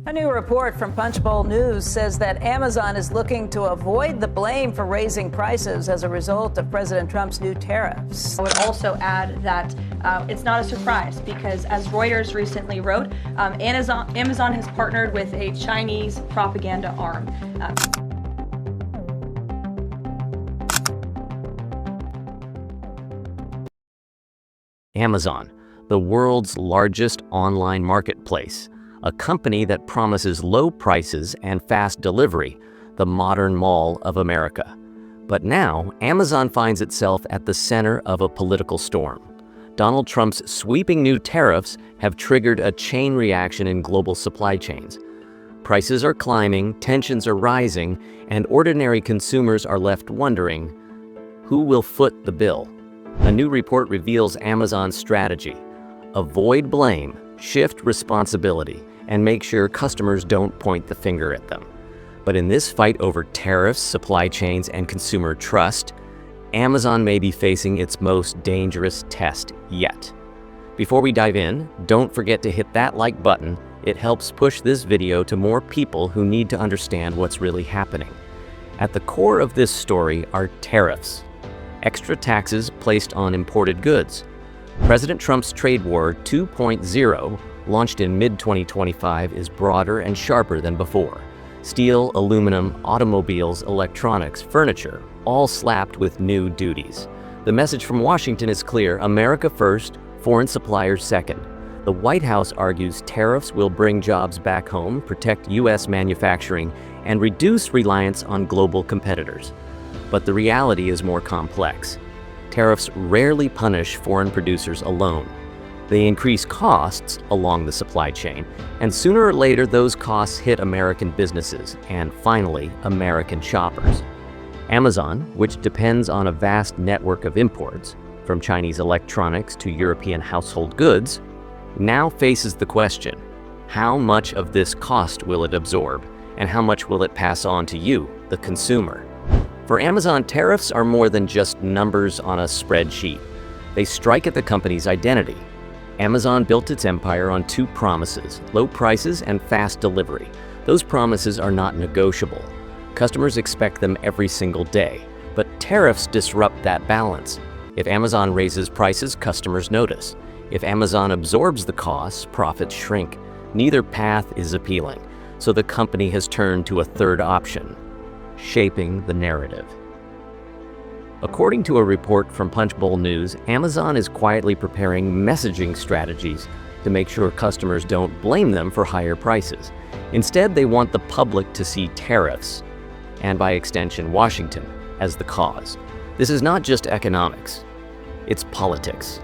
A new report from Punchbowl News says that Amazon is looking to avoid the blame for raising prices as a result of President Trump's new tariffs. I would also add that it's not a surprise because, as Reuters recently wrote, Amazon has partnered with a Chinese propaganda arm. Amazon, the world's largest online marketplace, a company that promises low prices and fast delivery, the modern mall of America. But now, Amazon finds itself at the center of a political storm. Donald Trump's sweeping new tariffs have triggered a chain reaction in global supply chains. Prices are climbing, tensions are rising, and ordinary consumers are left wondering, who will foot the bill? A new report reveals Amazon's strategy: avoid blame, shift responsibility, and make sure customers don't point the finger at them. But in this fight over tariffs, supply chains, and consumer trust, Amazon may be facing its most dangerous test yet. Before we dive in, don't forget to hit that like button. It helps push this video to more people who need to understand what's really happening. At the core of this story are tariffs, extra taxes placed on imported goods. President Trump's Trade War 2.0, launched in mid-2025, is broader and sharper than before. Steel, aluminum, automobiles, electronics, furniture, all slapped with new duties. The message from Washington is clear: America first, foreign suppliers second. The White House argues tariffs will bring jobs back home, protect U.S. manufacturing, and reduce reliance on global competitors. But the reality is more complex. Tariffs rarely punish foreign producers alone. They increase costs along the supply chain, and sooner or later those costs hit American businesses and, finally, American shoppers. Amazon, which depends on a vast network of imports, from Chinese electronics to European household goods, now faces the question: how much of this cost will it absorb, and how much will it pass on to you, the consumer? For Amazon, tariffs are more than just numbers on a spreadsheet. They strike at the company's identity. Amazon built its empire on two promises: low prices and fast delivery. Those promises are not negotiable. Customers expect them every single day, but tariffs disrupt that balance. If Amazon raises prices, customers notice. If Amazon absorbs the costs, profits shrink. Neither path is appealing, so the company has turned to a third option: shaping the narrative. According to a report from Punchbowl News, Amazon is quietly preparing messaging strategies to make sure customers don't blame them for higher prices. Instead, they want the public to see tariffs, and by extension Washington, as the cause. This is not just economics, it's politics.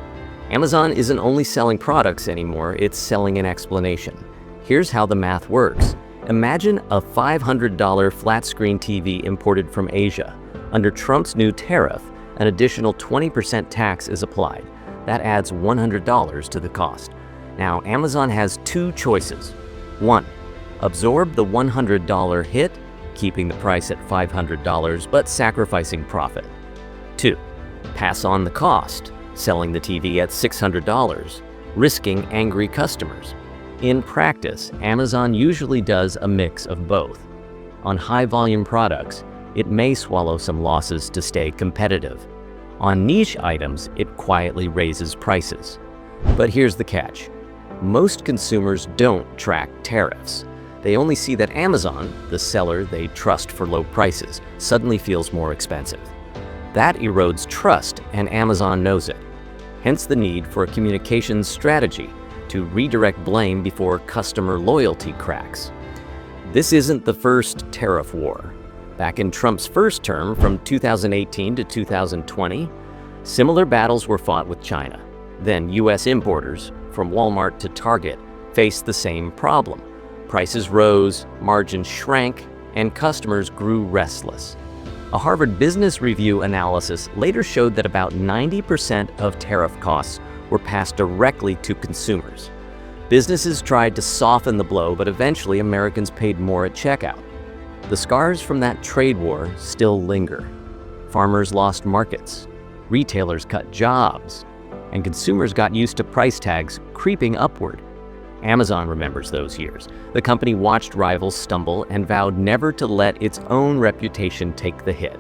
Amazon isn't only selling products anymore, it's selling an explanation. Here's how the math works. Imagine a $500 flat-screen TV imported from Asia. Under Trump's new tariff, an additional 20% tax is applied. That adds $100 to the cost. Now, Amazon has two choices. 1. Absorb the $100 hit, keeping the price at $500 but sacrificing profit. 2. Pass on the cost, selling the TV at $600, risking angry customers. In practice, Amazon usually does a mix of both. On high-volume products, it may swallow some losses to stay competitive. On niche items, it quietly raises prices. But here's the catch. Most consumers don't track tariffs. They only see that Amazon, the seller they trust for low prices, suddenly feels more expensive. That erodes trust, and Amazon knows it. Hence the need for a communications strategy to redirect blame before customer loyalty cracks. This isn't the first tariff war. Back in Trump's first term, from 2018 to 2020, similar battles were fought with China. Then U.S. importers, from Walmart to Target, faced the same problem. Prices rose, margins shrank, and customers grew restless. A Harvard Business Review analysis later showed that about 90% of tariff costs were passed directly to consumers. Businesses tried to soften the blow, but eventually Americans paid more at checkout. The scars from that trade war still linger. Farmers lost markets, retailers cut jobs, and consumers got used to price tags creeping upward. Amazon remembers those years. The company watched rivals stumble and vowed never to let its own reputation take the hit.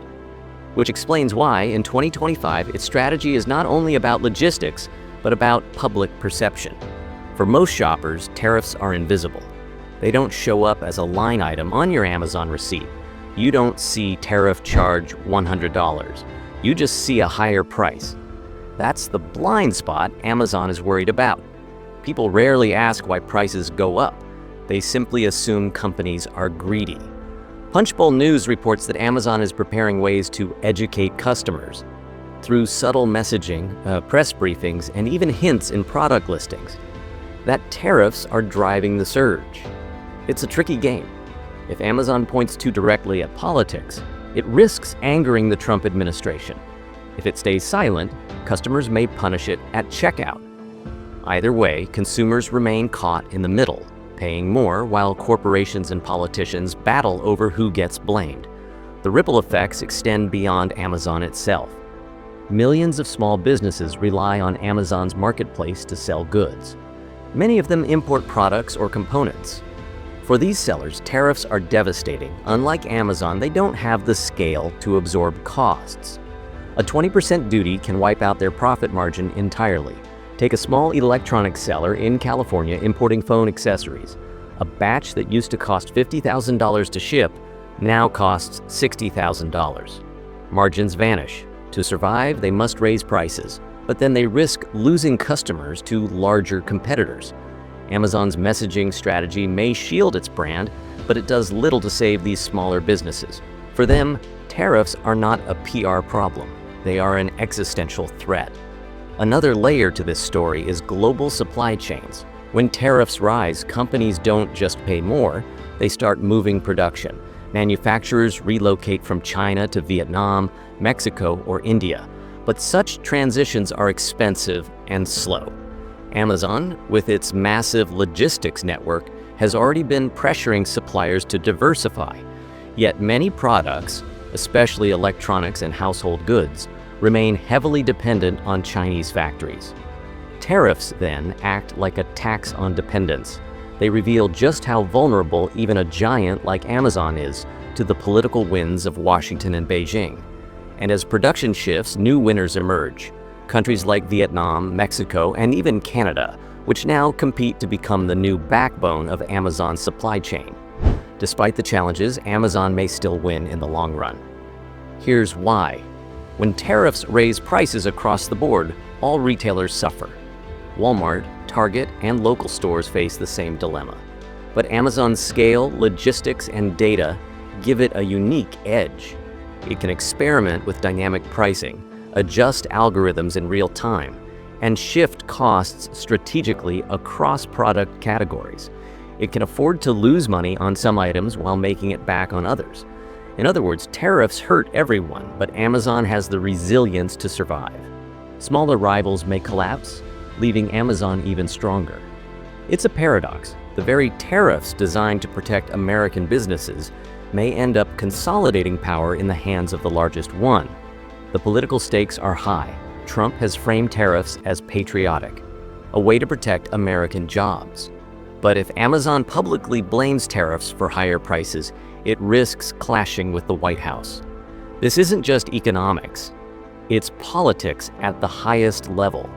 Which explains why, in 2025, its strategy is not only about logistics, but about public perception. For most shoppers, tariffs are invisible. They don't show up as a line item on your Amazon receipt. You don't see tariff charge $100. You just see a higher price. That's the blind spot Amazon is worried about. People rarely ask why prices go up. They simply assume companies are greedy. Punchbowl News reports that Amazon is preparing ways to educate customers through subtle messaging, press briefings, and even hints in product listings that tariffs are driving the surge. It's a tricky game. If Amazon points too directly at politics, it risks angering the Trump administration. If it stays silent, customers may punish it at checkout. Either way, consumers remain caught in the middle, paying more while corporations and politicians battle over who gets blamed. The ripple effects extend beyond Amazon itself. Millions of small businesses rely on Amazon's marketplace to sell goods. Many of them import products or components. For these sellers, tariffs are devastating. Unlike Amazon, they don't have the scale to absorb costs. A 20% duty can wipe out their profit margin entirely. Take a small electronics seller in California importing phone accessories. A batch that used to cost $50,000 to ship now costs $60,000. Margins vanish. To survive, they must raise prices, but then they risk losing customers to larger competitors. Amazon's messaging strategy may shield its brand, but it does little to save these smaller businesses. For them, tariffs are not a PR problem. They are an existential threat. Another layer to this story is global supply chains. When tariffs rise, companies don't just pay more, they start moving production. Manufacturers relocate from China to Vietnam, Mexico, or India. But such transitions are expensive and slow. Amazon, with its massive logistics network, has already been pressuring suppliers to diversify. Yet many products, especially electronics and household goods, remain heavily dependent on Chinese factories. Tariffs, then, act like a tax on dependence. They reveal just how vulnerable even a giant like Amazon is to the political winds of Washington and Beijing. And as production shifts, new winners emerge. Countries like Vietnam, Mexico, and even Canada, which now compete to become the new backbone of Amazon's supply chain. Despite the challenges, Amazon may still win in the long run. Here's why. When tariffs raise prices across the board, all retailers suffer. Walmart, Target, and local stores face the same dilemma. But Amazon's scale, logistics, and data give it a unique edge. It can experiment with dynamic pricing, adjust algorithms in real time, and shift costs strategically across product categories. It can afford to lose money on some items while making it back on others. In other words, tariffs hurt everyone, but Amazon has the resilience to survive. Smaller rivals may collapse, leaving Amazon even stronger. It's a paradox. The very tariffs designed to protect American businesses may end up consolidating power in the hands of the largest one. The political stakes are high. Trump has framed tariffs as patriotic, a way to protect American jobs. But if Amazon publicly blames tariffs for higher prices, it risks clashing with the White House. This isn't just economics, it's politics at the highest level.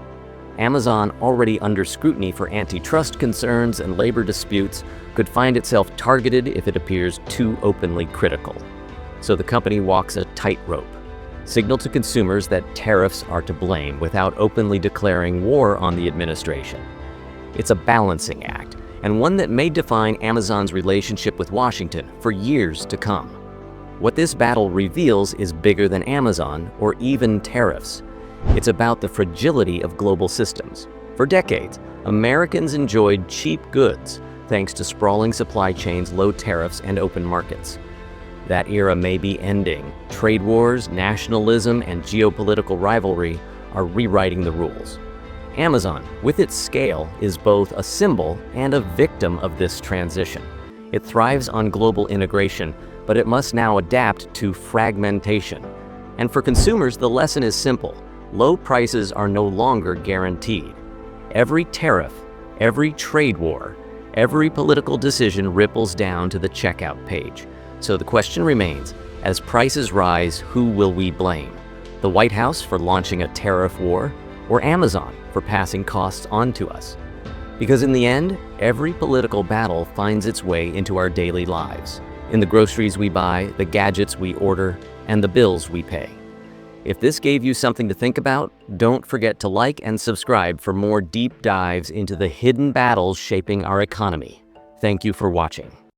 Amazon, already under scrutiny for antitrust concerns and labor disputes, could find itself targeted if it appears too openly critical. So the company walks a tightrope. Signal to consumers that tariffs are to blame without openly declaring war on the administration. It's a balancing act, and one that may define Amazon's relationship with Washington for years to come. What this battle reveals is bigger than Amazon or even tariffs. It's about the fragility of global systems. For decades, Americans enjoyed cheap goods thanks to sprawling supply chains, low tariffs, and open markets. That era may be ending. Trade wars, nationalism, and geopolitical rivalry are rewriting the rules. Amazon, with its scale, is both a symbol and a victim of this transition. It thrives on global integration, but it must now adapt to fragmentation. And for consumers, the lesson is simple. Low prices are no longer guaranteed. Every tariff Every trade war, every political decision ripples down to the checkout page. So the question remains, as prices rise, who will we blame? The White House for launching a tariff war, or Amazon for passing costs on to us? Because in the end, every political battle finds its way into our daily lives, in the groceries we buy, the gadgets we order, and the bills we pay. If this gave you something to think about, don't forget to like and subscribe for more deep dives into the hidden battles shaping our economy. Thank you for watching.